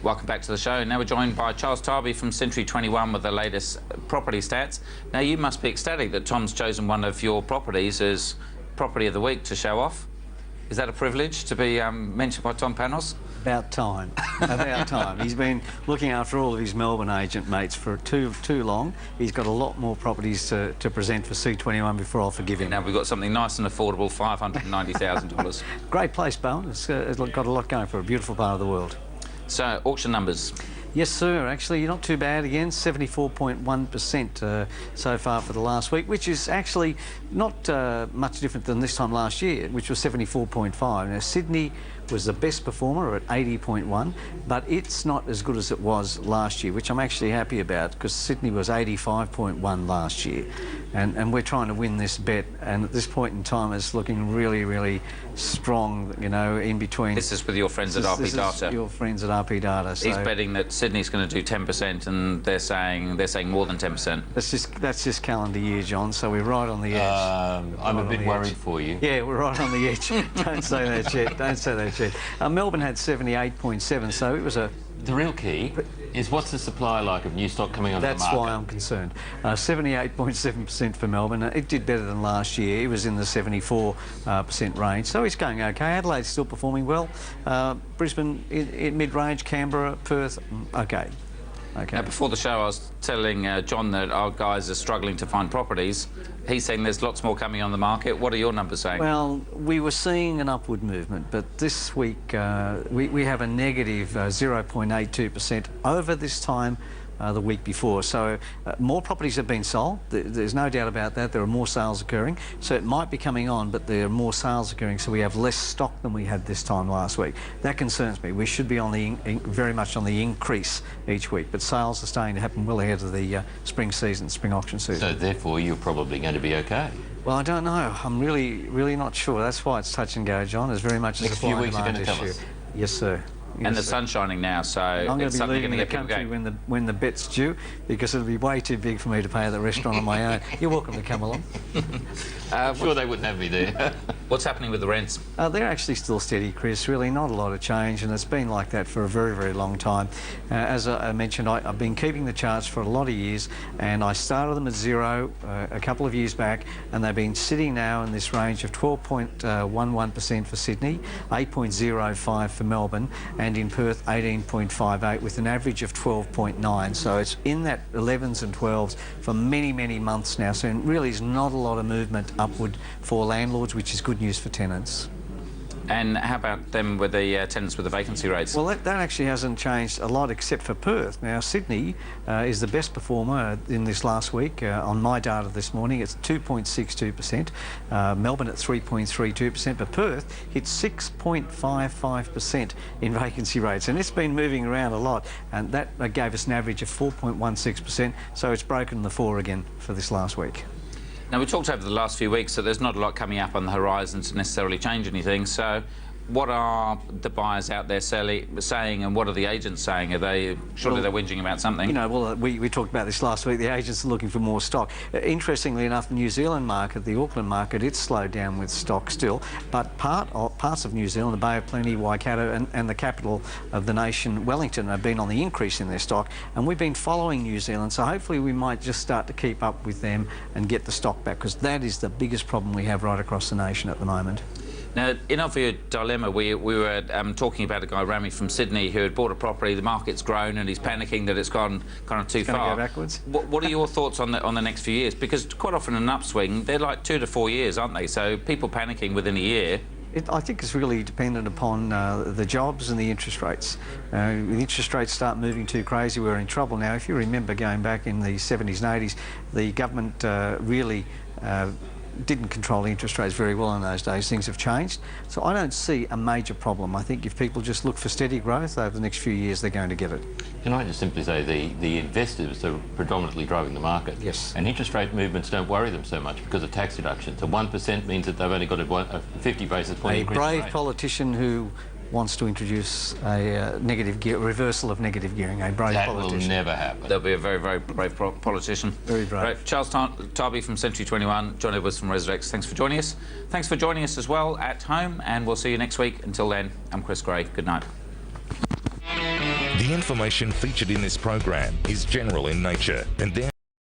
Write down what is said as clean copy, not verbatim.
Welcome back to the show. Now we're joined by Charles Tarbey from Century 21 with the latest property stats. Now you must be ecstatic that Tom's chosen one of your properties as Property of the Week to show off. Is that a privilege to be mentioned by Tom Panos? About time. About time. He's been looking after all of his Melbourne agent mates for too long. He's got a lot more properties to present for C21 before I'll forgive him. Now we've got something nice and affordable, $590,000. Great place, Bowen. It's got a lot going for a beautiful part of the world. So, auction numbers. Yes, sir. Actually, you're not too bad again. 74.1% so far for the last week, which is actually not much different than this time last year, which was 74.5. Now, Sydney was the best performer at 80.1, but it's not as good as it was last year, which I'm actually happy about because Sydney was 85.1 last year. And we're trying to win this bet, and at this point in time it's looking really, really strong, you know, in between. This is with your friends at RP Data. This is your friends at RP Data. So he's betting that Sydney's going to do 10%, and they're saying more than 10%. That's just calendar year, John. So we're right on the edge. I'm a bit worried for you. Yeah, we're right on the edge. Don't say that yet. Don't say that yet. Melbourne had 78.7, so it was a. The real key is what's the supply like of new stock coming onto the market? That's why I'm concerned. 78.7% for Melbourne. It did better than last year. It was in the 74% range, so it's going okay. Adelaide's still performing well. Brisbane in mid-range. Canberra, Perth, okay. Okay. Now, before the show, I was telling John that our guys are struggling to find properties. He's saying there's lots more coming on the market. What are your numbers saying? Well, we were seeing an upward movement, but this week we have a negative 0.82% over this time the week before. So more properties have been sold. There's no doubt about that. There are more sales occurring. So it might be coming on, but there are more sales occurring, so we have less stock than we had this time last week. That concerns me. We should be on the very much on the increase each week, but sales are starting to happen well ahead of the spring season, spring auction season. So therefore you're probably going to be okay. Well, I don't know. I'm really not sure. That's why it's touch and go, John, as very much as next few weeks are going to tell us. Yes, sir. And the sun's shining now, so I'm going to be leaving the country when the bet's due, because it'll be way too big for me to pay at the restaurant on my own. You're welcome to come along. I'm sure they wouldn't have me there. What's happening with the rents? They're actually still steady, Chris. Really, not a lot of change, and it's been like that for a very, very long time. As I mentioned, I've been keeping the charts for a lot of years, and I started them at zero a couple of years back, and they've been sitting now in this range of 12.11% for Sydney, 8.05 for Melbourne, and in Perth 18.58 with an average of 12.9. So it's in that 11s and 12s for many, many months now. So it really is not a lot of movement upward for landlords, which is good news for tenants. And how about them with the tenants with the vacancy rates? Well, that actually hasn't changed a lot except for Perth. Now, Sydney is the best performer in this last week. On my data this morning, it's 2.62%. Melbourne at 3.32%, but Perth hit 6.55% in vacancy rates. And it's been moving around a lot, and that gave us an average of 4.16%. So it's broken the 4 again for this last week. Now, we talked over the last few weeks that there's not a lot coming up on the horizon to necessarily change anything. So what are the buyers out there saying, and what are the agents saying? Are they surely they're whinging about something? You know, well, we talked about this last week. The agents are looking for more stock. Interestingly enough, the New Zealand market, the Auckland market, it's slowed down with stock still. But parts of New Zealand, the Bay of Plenty, Waikato, and the capital of the nation, Wellington, have been on the increase in their stock. And we've been following New Zealand, so hopefully we might just start to keep up with them and get the stock back, because that is the biggest problem we have right across the nation at the moment. Now, in our dilemma, we were talking about a guy, Rami from Sydney, who had bought a property. The market's grown, and he's panicking that it's gone kind of too far. Go backwards. What are your thoughts on the next few years? Because quite often an upswing, they're like 2 to 4 years, aren't they? So people panicking within a year. I think it's really dependent upon the jobs and the interest rates. When interest rates start moving too crazy, we're in trouble. Now, if you remember going back in the 70s and 80s, the government really didn't control interest rates very well in those days. Things have changed. So I don't see a major problem. I think if people just look for steady growth over the next few years, they're going to get it. Can I just simply say the investors are predominantly driving the market? Yes. And interest rate movements don't worry them so much because of tax deductions. So 1% means that they've only got a 50 basis point increase. A brave politician who wants to introduce a reversal of negative gearing, a brave politician. That will never happen. There'll be a very, very brave politician. Very brave. Right, Charles Tarbey from Century 21, John Edwards from Resurrex, thanks for joining us. Thanks for joining us as well at home, and we'll see you next week. Until then, I'm Chris Gray. Good night. The information featured in this program is general in nature, and there